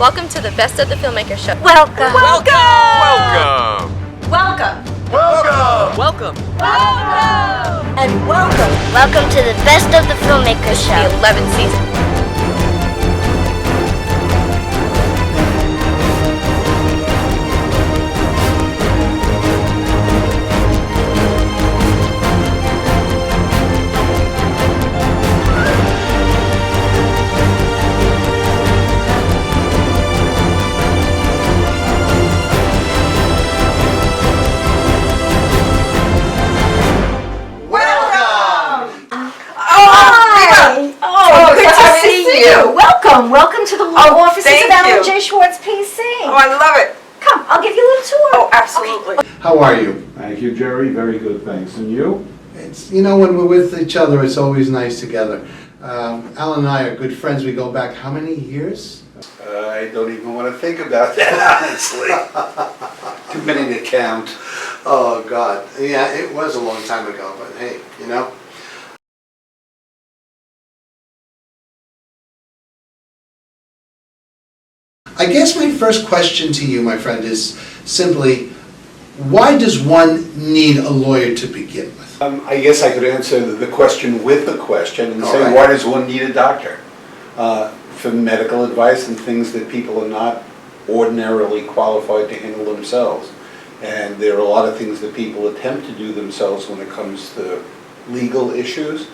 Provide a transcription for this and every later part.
Welcome to the Best of the Filmmakers show. Welcome. Welcome. Welcome. Welcome. Welcome. Welcome. And welcome. Welcome to the Best of the Filmmakers show. The 11th season. Welcome to the law offices of Alan J. Schwartz, PC. Oh, I love it. Come, I'll give you a little tour. Oh, absolutely. Okay. How are you? Thank you, Jerry. Very good, thanks. And you? It's, you know, when we're with each other, it's always nice together. Alan and I are good friends. We go back how many years? I don't even want to think about that, honestly. Too many to count. Oh, God. Yeah, it was a long time ago, but hey, you know. I guess my first question to you, my friend, is simply, why does one need a lawyer to begin with? I guess I could answer the question with the question and All say, right. why does one need a doctor? For medical advice and things that people are not ordinarily qualified to handle themselves. And there are a lot of things that people attempt to do themselves when it comes to legal issues,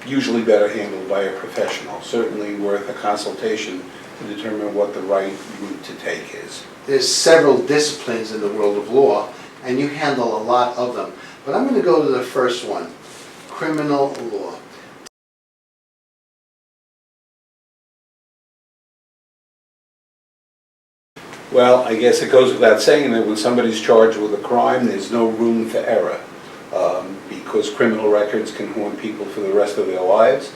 usually better handled by a professional, certainly worth a consultation to determine what the right route to take is. There's several disciplines in the world of law, and you handle a lot of them. But I'm going to go to the first one, criminal law. Well, I guess it goes without saying that when somebody's charged with a crime, there's no room for error, because criminal records can haunt people for the rest of their lives.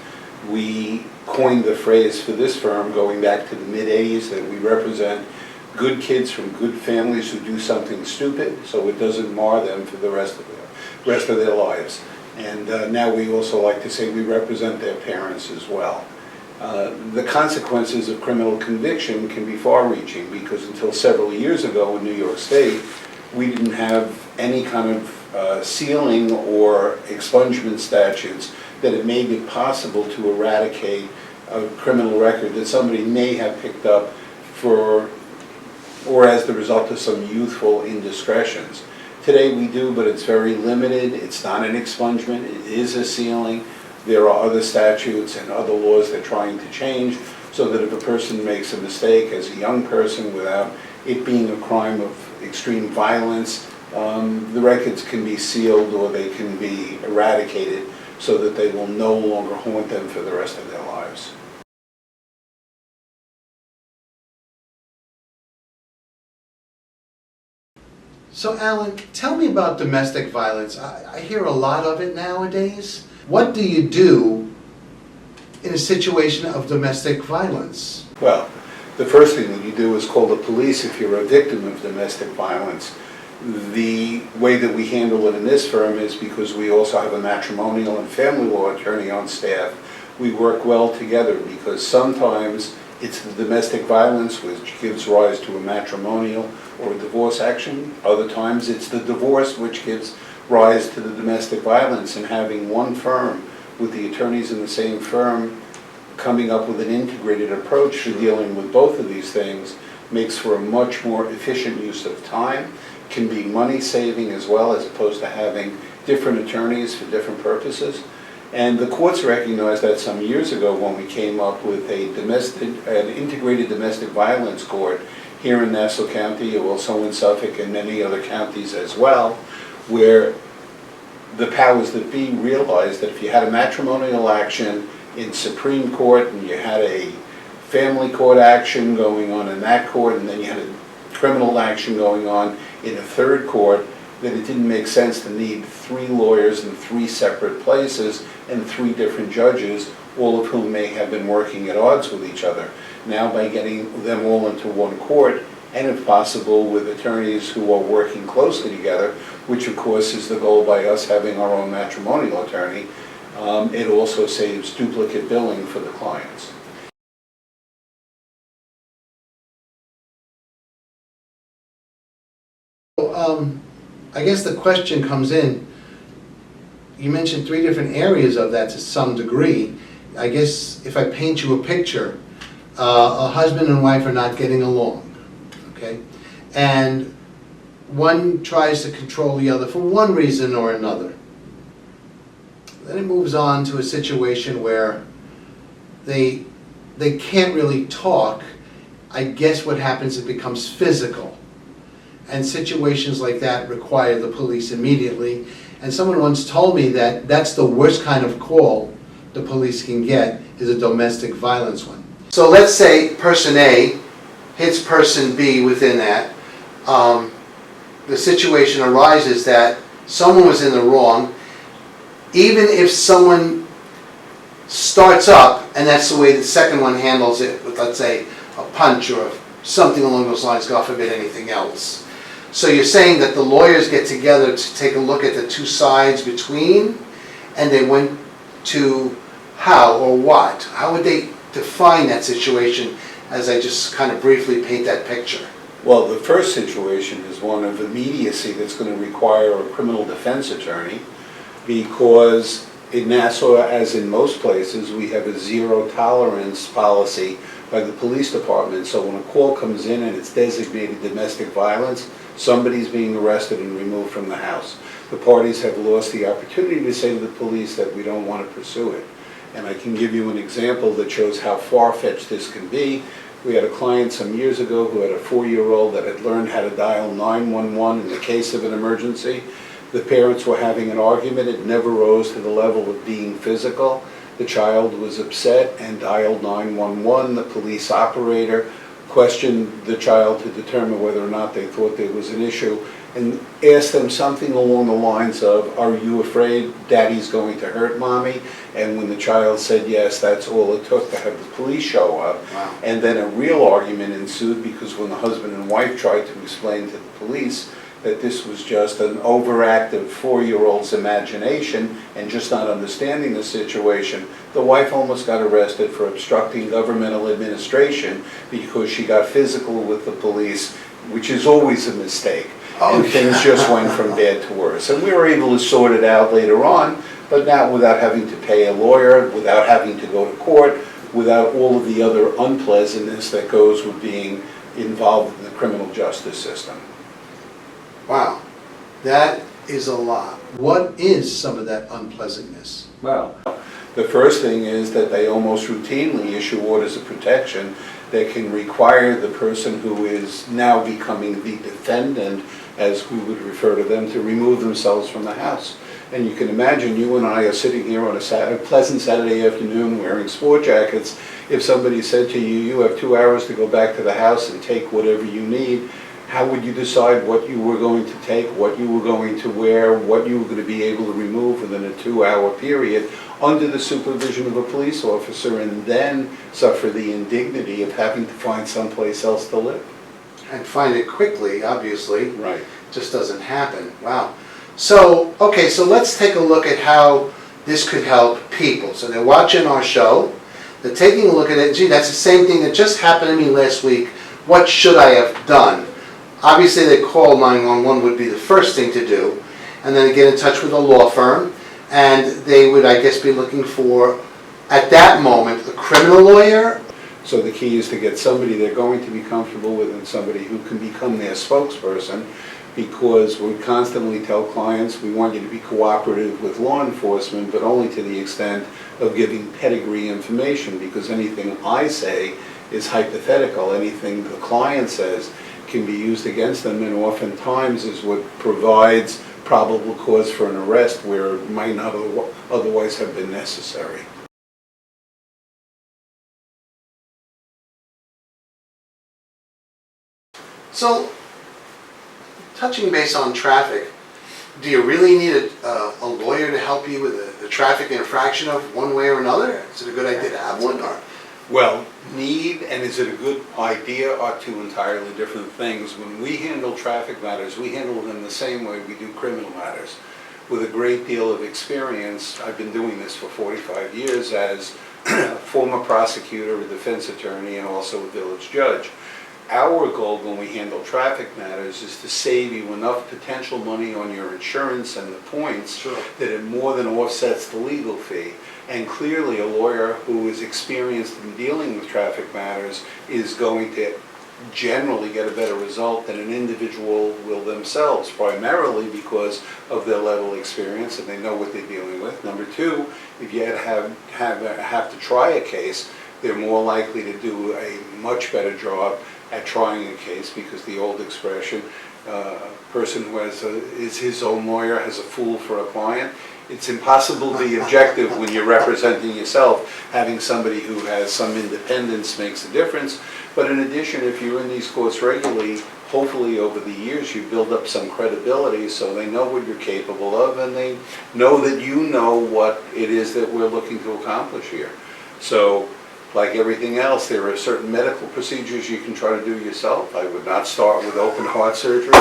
We coined the phrase for this firm going back to the mid-'80s that we represent good kids from good families who do something stupid, so it doesn't mar them for the rest of their lives. And now we also like to say we represent their parents as well. The consequences of criminal conviction can be far-reaching because until several years ago in New York State, we didn't have any kind of sealing or expungement statutes that it made it possible to eradicate a criminal record that somebody may have picked up for or as the result of some youthful indiscretions. Today we do, but it's very limited. It's not an expungement, it is a sealing. There are other statutes and other laws they're trying to change so that if a person makes a mistake as a young person without it being a crime of extreme violence, the records can be sealed or they can be eradicated so that they will no longer haunt them for the rest of their lives. So Alan, tell me about domestic violence. I hear a lot of it nowadays. What do you do in a situation of domestic violence? Well, the first thing that you do is call the police if you're a victim of domestic violence. The way that we handle it in this firm is because we also have a matrimonial and family law attorney on staff. We work well together because sometimes it's the domestic violence which gives rise to a matrimonial or a divorce action. Other times it's the divorce which gives rise to the domestic violence, and having one firm with the attorneys in the same firm coming up with an integrated approach to dealing with both of these things makes for a much more efficient use of time, can be money saving as well as opposed to having different attorneys for different purposes. And the courts recognized that some years ago when we came up with an integrated domestic violence court here in Nassau County, also in Suffolk and many other counties as well, where the powers that be realized that if you had a matrimonial action in Supreme Court and you had a family court action going on in that court and then you had a criminal action going on in a third court, that it didn't make sense to need 3 lawyers in 3 separate places and 3 different judges, all of whom may have been working at odds with each other. Now by getting them all into one court, and if possible with attorneys who are working closely together, which of course is the goal by us having our own matrimonial attorney, it also saves duplicate billing for the clients. I guess the question comes in, you mentioned 3 different areas of that to some degree. I guess if I paint you a picture, a husband and wife are not getting along, okay? And one tries to control the other for one reason or another. Then it moves on to a situation where they can't really talk. I guess what happens, it becomes physical. And situations like that require the police immediately. And someone once told me that that's the worst kind of call the police can get, is a domestic violence one. So let's say person A hits person B within that. The situation arises that someone was in the wrong. Even if someone starts up, and that's the way the second one handles it, with, let's say, a punch or something along those lines, God forbid anything else. So you're saying that the lawyers get together to take a look at the 2 sides between, and they went to how or what? How would they define that situation as I just kind of briefly paint that picture? Well, the first situation is one of immediacy that's going to require a criminal defense attorney, because in Nassau, as in most places, we have a 0 tolerance policy by the police department. So when a call comes in and it's designated domestic violence, somebody's being arrested and removed from the house. The parties have lost the opportunity to say to the police that we don't want to pursue it. And I can give you an example that shows how far-fetched this can be. We had a client some years ago who had a 4-year-old that had learned how to dial 911 in the case of an emergency. The parents were having an argument. It never rose to the level of being physical. The child was upset and dialed 911. The police operator questioned the child to determine whether or not they thought there was an issue, and asked them something along the lines of, "Are you afraid Daddy's going to hurt Mommy?" And when the child said yes, that's all it took to have the police show up. Wow. And then a real argument ensued, because when the husband and wife tried to explain to the police that this was just an overactive 4-year-old's imagination and just not understanding the situation, the wife almost got arrested for obstructing governmental administration because she got physical with the police, which is always a mistake. And things just went from bad to worse. And we were able to sort it out later on, but not without having to pay a lawyer, without having to go to court, without all of the other unpleasantness that goes with being involved in the criminal justice system. Wow, that is a lot. What is some of that unpleasantness? Well, the first thing is that they almost routinely issue orders of protection that can require the person who is now becoming the defendant, as we would refer to them, to remove themselves from the house. And you can imagine, you and I are sitting here on a pleasant Saturday afternoon wearing sport jackets. If somebody said to you, you have 2 hours to go back to the house and take whatever you need, how would you decide what you were going to take, what you were going to wear, what you were going to be able to remove within a 2-hour period under the supervision of a police officer, and then suffer the indignity of having to find someplace else to live? And find it quickly, obviously. Right. Just doesn't happen. Wow. So, okay, so let's take a look at how this could help people. So they're watching our show, they're taking a look at it, gee, that's the same thing that just happened to me last week. What should I have done? Obviously, they call 911 would be the first thing to do, and then they get in touch with a law firm, and they would, I guess, be looking for, at that moment, a criminal lawyer. So the key is to get somebody they're going to be comfortable with, and somebody who can become their spokesperson, because we constantly tell clients we want you to be cooperative with law enforcement, but only to the extent of giving pedigree information, because anything I say is hypothetical. Anything the client says can be used against them, and oftentimes is what provides probable cause for an arrest where it might not otherwise have been necessary. So, touching base on traffic, do you really need a lawyer to help you with a traffic infraction of one way or another? Is it a good idea to have one? Or? Well, need and is it a good idea are 2 entirely different things. When we handle traffic matters, we handle them the same way we do criminal matters. With a great deal of experience, I've been doing this for 45 years as a former prosecutor, a defense attorney, and also a village judge. our goal when we handle traffic matters is to save you enough potential money on your insurance and the points that it more than offsets the legal fee. And clearly a lawyer who is experienced in dealing with traffic matters is going to generally get a better result than an individual will themselves, primarily because of their level of experience and they know what they're dealing with. Number two, if you have to try a case, they're more likely to do a much better job at trying a case, because the old expression, person who is his own lawyer has a fool for a client. It's impossible to be objective when you're representing yourself. Having somebody who has some independence makes a difference. But in addition, if you're in these courts regularly, hopefully over the years you build up some credibility so they know what you're capable of and they know that you know what it is that we're looking to accomplish here. So, like everything else, there are certain medical procedures you can try to do yourself. I would not start with open heart surgery.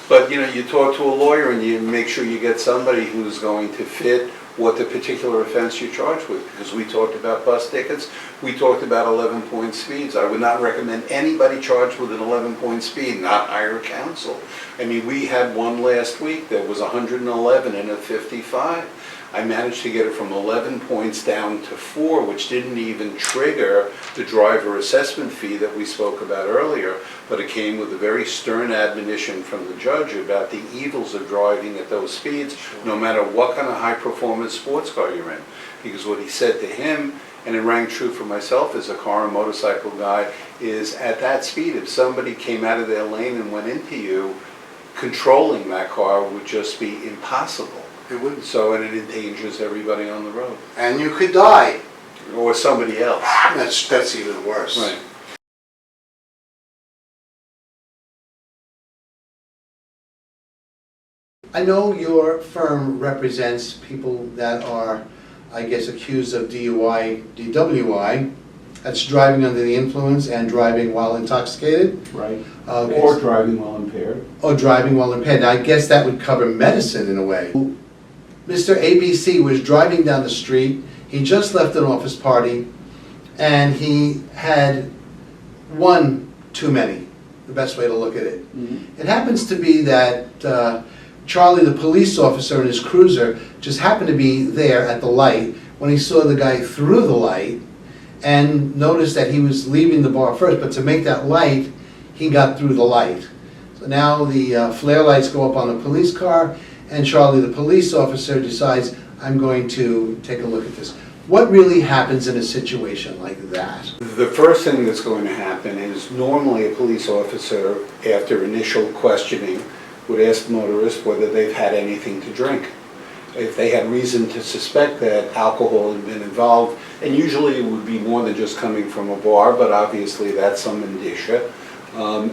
But you talk to a lawyer and you make sure you get somebody who's going to fit what the particular offense you're charged with. Because we talked about bus tickets, we talked about 11-point speeds. I would not recommend anybody charged with an 11-point speed not hire counsel. I mean, we had one last week that was 111 and a 55. I managed to get it from 11 points down to 4, which didn't even trigger the driver assessment fee that we spoke about earlier, but it came with a very stern admonition from the judge about the evils of driving at those speeds, no matter what kind of high-performance sports car you're in. Because what he said to him, and it rang true for myself as a car and motorcycle guy, is at that speed, if somebody came out of their lane and went into you, controlling that car would just be impossible. It wouldn't. So, and it endangers everybody on the road. And you could die. Or somebody else. That's even worse. Right. I know your firm represents people that are, I guess, accused of DUI, DWI. That's driving under the influence and driving while intoxicated. Right. Okay. Or driving while impaired. Or driving while impaired. Now, I guess that would cover medicine in a way. Mr. ABC was driving down the street. He just left an office party, and he had one too many, the best way to look at it. It happens to be that Charlie, the police officer, in his cruiser just happened to be there at the light when he saw the guy through the light and noticed that he was leaving the bar first, but to make that light, he got through the light. So now the flare lights go up on the police car, and Charlie, the police officer, decides, I'm going to take a look at this. What really happens in a situation like that? The first thing that's going to happen is normally a police officer, after initial questioning, would ask the motorist whether they've had anything to drink. If they had reason to suspect that alcohol had been involved, and usually it would be more than just coming from a bar, but obviously that's some indicia,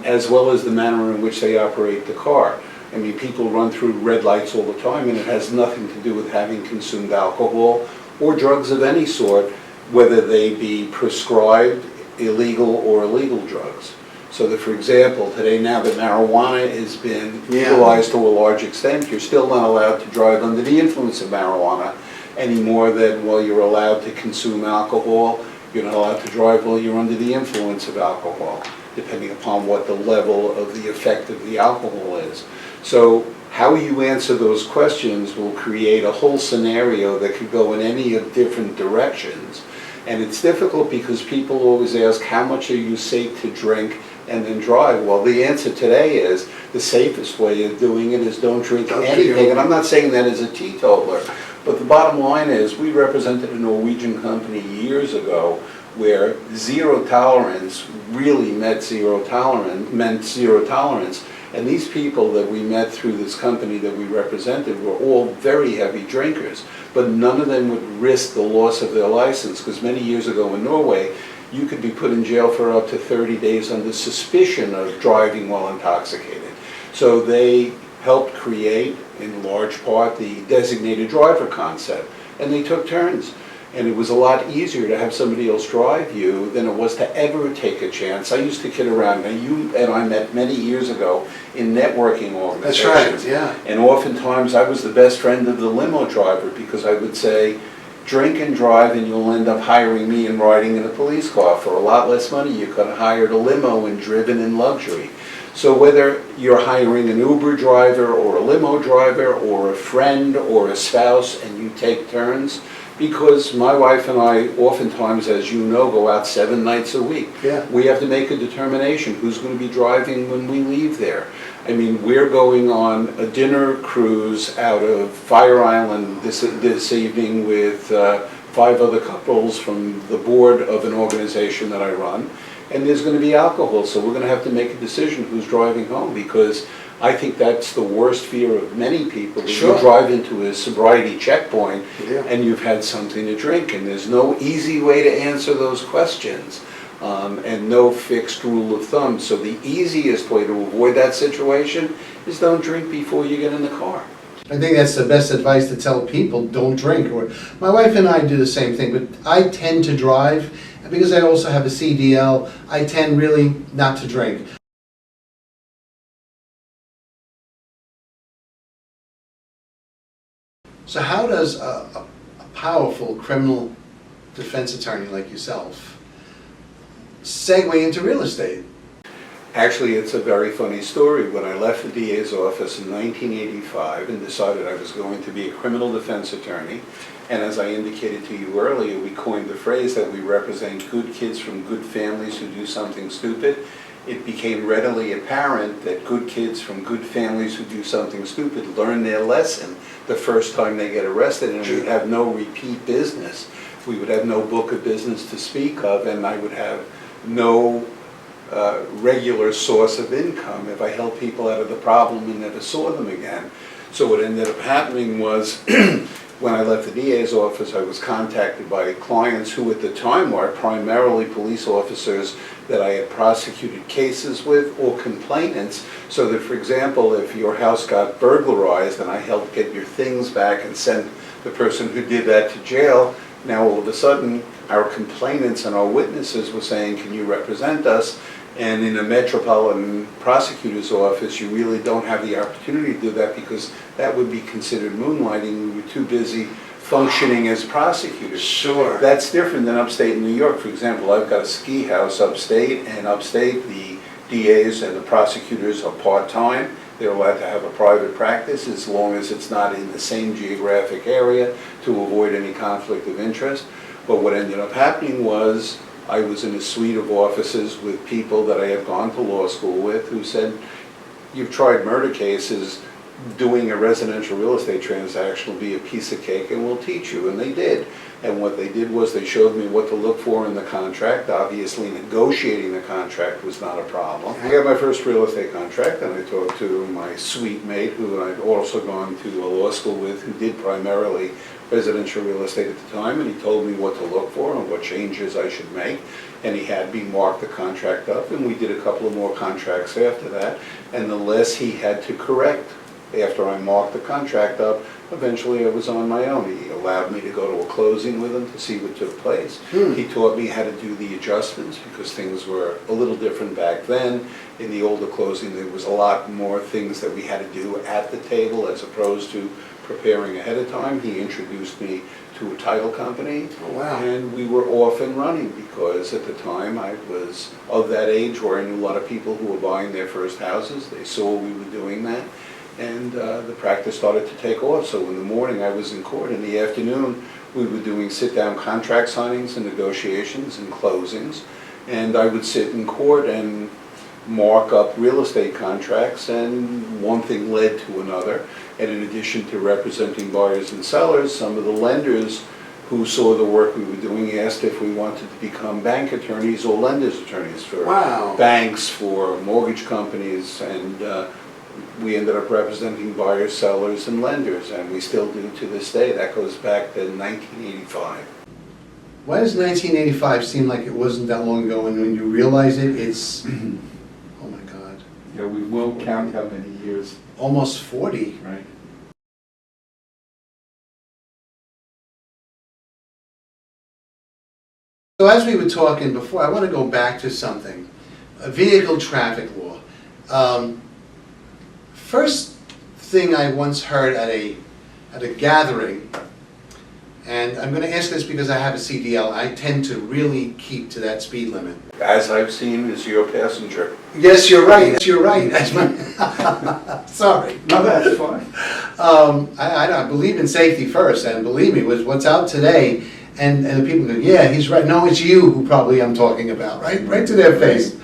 as well as the manner in which they operate the car. I mean, people run through red lights all the time, and it has nothing to do with having consumed alcohol or drugs of any sort, whether they be prescribed, illegal, or illegal drugs. So that, for example, today now that marijuana has been legalized to a large extent, you're still not allowed to drive under the influence of marijuana any more than while you're allowed to consume alcohol. You're not allowed to drive while you're under the influence of alcohol, depending upon what the level of the effect of the alcohol is. So how you answer those questions will create a whole scenario that could go in any of different directions. And it's difficult because people always ask, how much are you safe to drink and then drive? Well, the answer today is the safest way of doing it is don't drink anything. And I'm not saying that as a teetotaler, but the bottom line is we represented a Norwegian company years ago where zero tolerance really meant zero tolerance. And these people that we met through this company that we represented were all very heavy drinkers, but none of them would risk the loss of their license, because many years ago in Norway, you could be put in jail for up to 30 days under suspicion of driving while intoxicated. So they helped create, in large part, the designated driver concept, and they took turns. And it was a lot easier to have somebody else drive you than it was to ever take a chance. I used to kid around. Now, you and I met many years ago in networking organizations. That's right, yeah. And oftentimes I was the best friend of the limo driver because I would say, drink and drive and you'll end up hiring me and riding in a police car. For a lot less money, you could have hired a limo and driven in luxury. So whether you're hiring an Uber driver or a limo driver or a friend or a spouse and you take turns, because my wife and I oftentimes, as you know, go out 7 nights a week. Yeah. We have to make a determination who's going to be driving when we leave there. I mean, we're going on a dinner cruise out of Fire Island this evening with 5 other couples from the board of an organization that I run, and there's going to be alcohol, so we're going to have to make a decision who's driving home, because I think that's the worst fear of many people. Sure. You drive into a sobriety checkpoint Yeah. and you've had something to drink, and there's no easy way to answer those questions. And no fixed rule of thumb. So the easiest way to avoid that situation is don't drink before you get in the car. I think that's the best advice to tell people, don't drink. Or my wife and I do the same thing, but I tend to drive, and because I also have a CDL, I tend really not to drink. So how does a powerful criminal defense attorney like yourself segue into real estate? Actually, it's a very funny story. When I left the DA's office in 1985 and decided I was going to be a criminal defense attorney, and as I indicated to you earlier, we coined the phrase that we represent good kids from good families who do something stupid. It became readily apparent that good kids from good families who do something stupid learn their lesson the first time they get arrested, and we'd have no repeat business. We would have no book of business to speak of, and I would have no regular source of income if I helped people out of the problem and never saw them again. So what ended up happening was when I left the DA's office, I was contacted by clients who at the time were primarily police officers that I had prosecuted cases with, or complainants, so that, for example, if your house got burglarized and I helped get your things back and sent the person who did that to jail, now all of a sudden our complainants and our witnesses were saying, can you represent us? And in a metropolitan prosecutor's office, you really don't have the opportunity to do that, because that would be considered moonlighting. We were too busy functioning as prosecutors. Sure. That's different than upstate New York. For example, I've got a ski house upstate, and upstate the DAs and the prosecutors are part-time. They're allowed to have a private practice as long as it's not in the same geographic area to avoid any conflict of interest. But what ended up happening was I was in a suite of offices with people that I had gone to law school with who said, you've tried murder cases, doing a residential real estate transaction will be a piece of cake and we'll teach you. And they did. And what they did was they showed me what to look for in the contract. Obviously, negotiating the contract was not a problem. I got my first real estate contract, and I talked to my suite mate, who I'd also gone to a law school with, who did primarily residential real estate at the time, and he told me what to look for and what changes I should make. And he had me mark the contract up, and we did a couple of more contracts after that. And the less he had to correct after I marked the contract up, eventually I was on my own. He allowed me to go to a closing with him to see what took place. He taught me how to do the adjustments, because things were a little different back then. In the older closing, there was a lot more things that we had to do at the table as opposed to preparing ahead of time. He introduced me to a title company. Oh, wow. And we were off and running, because at the time I was of that age where I knew a lot of people who were buying their first houses. They saw we were doing that. And the practice started to take off. So in the morning I was in court. In the afternoon we were doing sit-down contract signings and negotiations and closings. And I would sit in court and mark up real estate contracts, and one thing led to another. And in addition to representing buyers and sellers, some of the lenders who saw the work we were doing asked if we wanted to become bank attorneys or lenders attorneys for banks, for mortgage companies, and we ended up representing buyers, sellers, and lenders, and we still do to this day. That goes back to 1985. Why does 1985 seem like it wasn't that long ago, and when you realize it, it's, oh my God. Yeah, we won't count how many years. Almost 40. Right. So as we were talking before, I want to go back to something, vehicle traffic law. First thing I once heard at a gathering, And I'm gonna ask this because I have a CDL, I tend to really keep to that speed limit. As I've seen as your passenger. Yes, you're right, you're right. That's my, sorry. No, that's fine. I believe in safety first, and believe me, with what's out today, and the people go, yeah, he's right. No, it's you who probably I'm talking about, right? Right to their face.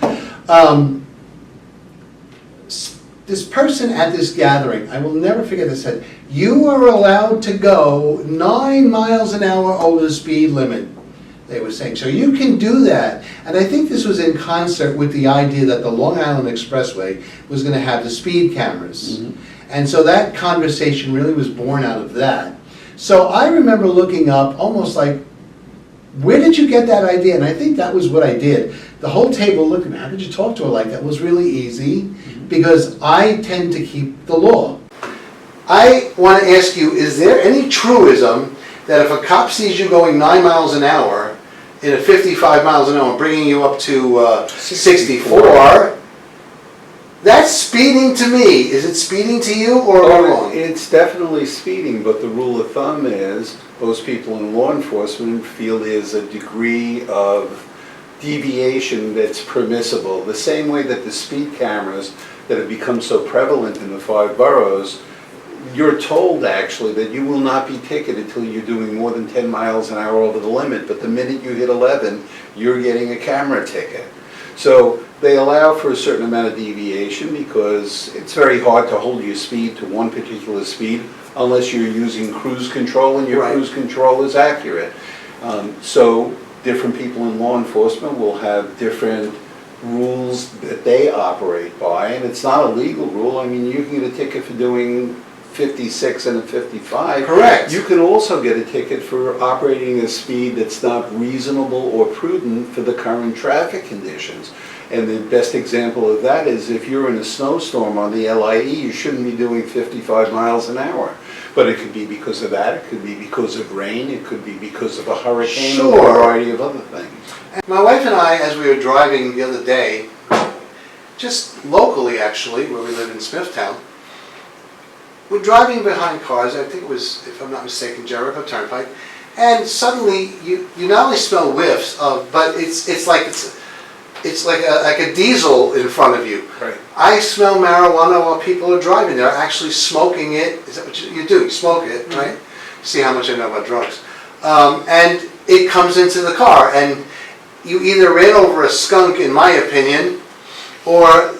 This person at this gathering, I will never forget this, said, you are allowed to go 9 miles an hour over the speed limit, they were saying. So you can do that. And I think this was in concert with the idea that the Long Island Expressway was going to have the speed cameras. Mm-hmm. And so that conversation really was born out of that. So I remember looking up almost like, where did you get that idea? And I think that was what I did. The whole table looked at me, how did you talk to her like that? It was really easy, because I tend to keep the law. I want to ask you, is there any truism that if a cop sees you going 9 miles an hour in a 55 miles an hour, bringing you up to 64, that's speeding to me. Is it speeding to you, or am I wrong? It's definitely speeding, but the rule of thumb is most people in law enforcement feel there's a degree of deviation that's permissible. The same way that the speed cameras that have become so prevalent in the 5 boroughs, you're told actually that you will not be ticketed until you're doing more than 10 miles an hour over the limit, but the minute you hit 11, you're getting a camera ticket. So they allow for a certain amount of deviation because it's very hard to hold your speed to one particular speed unless you're using cruise control and your Right. cruise control is accurate. So different people in law enforcement will have different rules that they operate by, and it's not a legal rule. I mean, you can get a ticket for doing 56 and a 55. Correct. You can also get a ticket for operating a speed that's not reasonable or prudent for the current traffic conditions. And the best example of that is if you're in a snowstorm on the LIE, you shouldn't be doing 55 miles an hour. But it could be because of that, it could be because of rain, it could be because of a hurricane, or Sure. a variety of other things. My wife and I, as we were driving the other day, just locally actually, where we live in Smithtown, we're driving behind cars, I think it was, if I'm not mistaken, Jericho Turnpike, and suddenly you not only smell whiffs of, but it's like a diesel in front of you. Right. I smell marijuana while people are driving. They're actually smoking it. Is that what you do? You smoke it, right? See how much I know about drugs. And it comes into the car, and you either ran over a skunk, in my opinion, or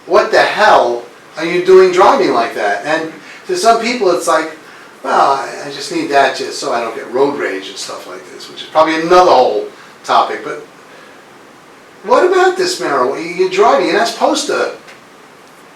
what the hell are you doing driving like that? And to some people it's like, well, I just need that just so I don't get road rage and stuff like this, which is probably another whole topic. But what about this marijuana? You're driving, you're not supposed to.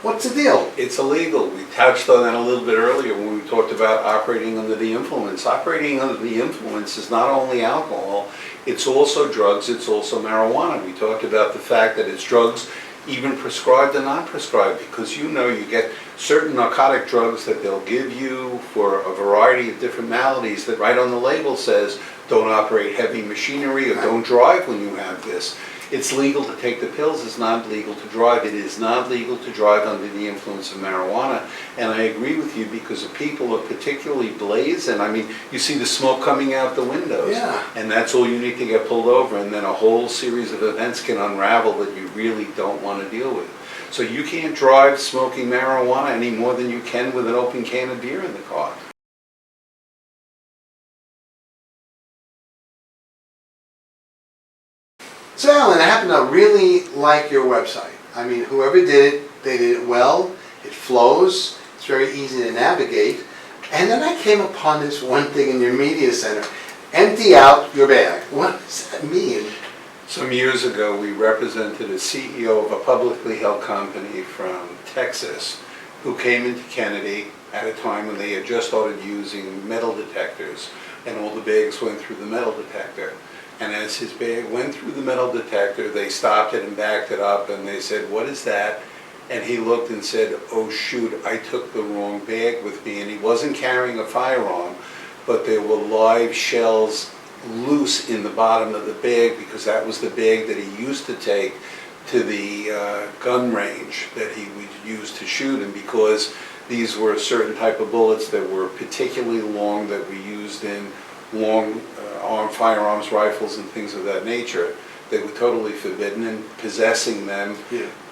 What's the deal? It's illegal. We touched on that a little bit earlier when we talked about operating under the influence. Operating under the influence is not only alcohol, it's also drugs, it's also marijuana. We talked about the fact that it's drugs, even prescribed and not prescribed, because you get certain narcotic drugs that they'll give you for a variety of different maladies that right on the label says don't operate heavy machinery or don't drive when you have this. It's legal to take the pills, it's not legal to drive. It is not legal to drive under the influence of marijuana. And I agree with you because if people are particularly blazing, I mean, you see the smoke coming out the windows. Yeah. And that's all you need to get pulled over, and then a whole series of events can unravel that you really don't want to deal with. So you can't drive smoking marijuana any more than you can with an open can of beer in the car. So Alan, I happen to really like your website. I mean, whoever did it, they did it well. It flows. It's very easy to navigate. And then I came upon this one thing in your media center. Empty out your bag. What does that mean? Some years ago, we represented a CEO of a publicly held company from Texas who came into Kennedy at a time when they had just started using metal detectors, and all the bags went through the metal detector. And as his bag went through the metal detector, they stopped it and backed it up, and they said, "What is that?" And he looked and said, "Oh shoot, I took the wrong bag with me." And he wasn't carrying a firearm, but there were live shells loose in the bottom of the bag because that was the bag that he used to take to the gun range that he would use to shoot. And because these were a certain type of bullets that were particularly long that we used in long firearms, rifles, and things of that nature. They were totally forbidden, and possessing them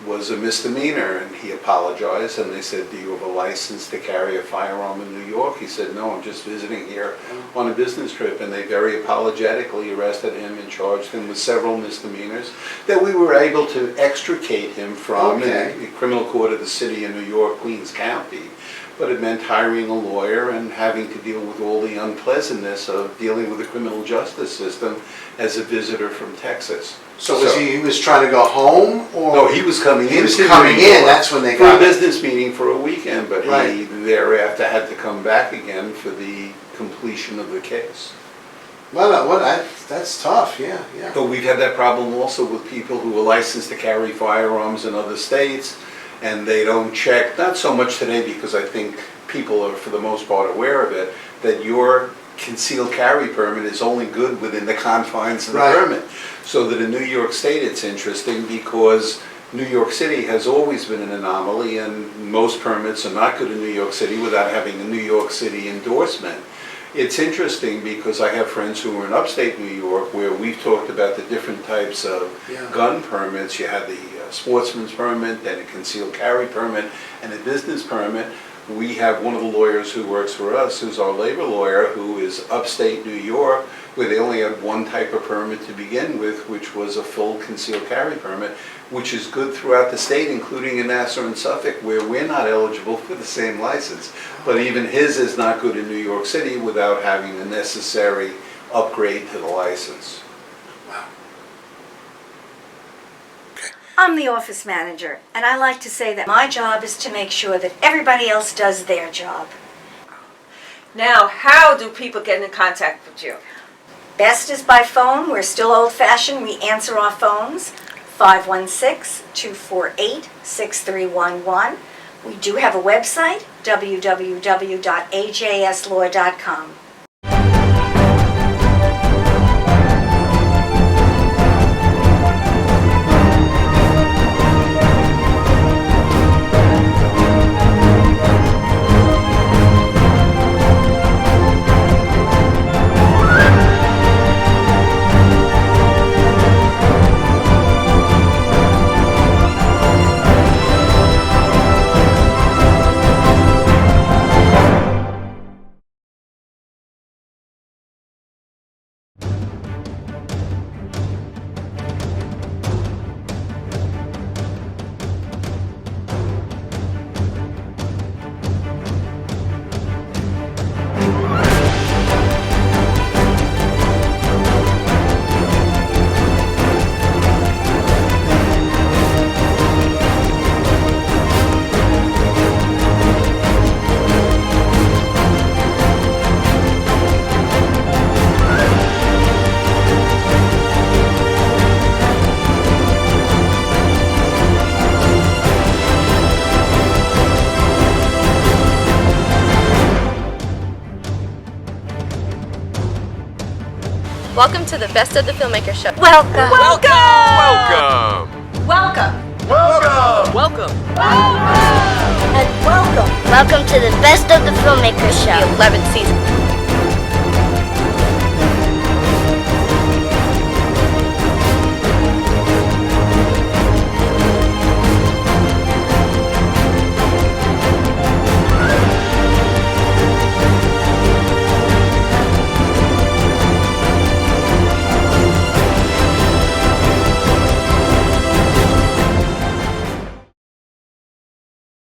was a misdemeanor. And he apologized, and they said, "Do you have a license to carry a firearm in New York?" He said, "No, I'm just visiting here on a business trip." And they very apologetically arrested him and charged him with several misdemeanors that we were able to extricate him from in the criminal court of the city of New York, Queens County. But it meant hiring a lawyer and having to deal with all the unpleasantness of dealing with the criminal justice system as a visitor from Texas. So he was trying to go home, or? No, he was coming in. He was coming in, that's when they got for a him. business meeting for a weekend, but he thereafter had to come back again for the completion of the case. Well, that's tough, yeah. But we've had that problem also with people who are licensed to carry firearms in other states, and they don't check, not so much today because I think people are for the most part aware of it, that your concealed carry permit is only good within the confines of the permit. So that in New York State it's interesting because New York City has always been an anomaly, and most permits are not good in New York City without having a New York City endorsement. It's interesting because I have friends who are in upstate New York where we've talked about the different types of gun permits. You have the sportsman's permit, then a concealed carry permit, and a business permit. We have one of the lawyers who works for us, who's our labor lawyer, who is upstate New York, where they only had one type of permit to begin with, which was a full concealed carry permit, which is good throughout the state, including in Nassau and Suffolk, where we're not eligible for the same license. But even his is not good in New York City without having the necessary upgrade to the license. I'm the office manager, and I like to say that my job is to make sure that everybody else does their job. Now, how do people get in contact with you? Best is by phone. We're still old-fashioned. We answer our phones, 516-248-6311. We do have a website, www.ajslaw.com. Welcome to the Best of the Filmmakers show. Welcome! Welcome! Welcome! Welcome! Welcome! And welcome to the Best of the Filmmakers show. The 11th season.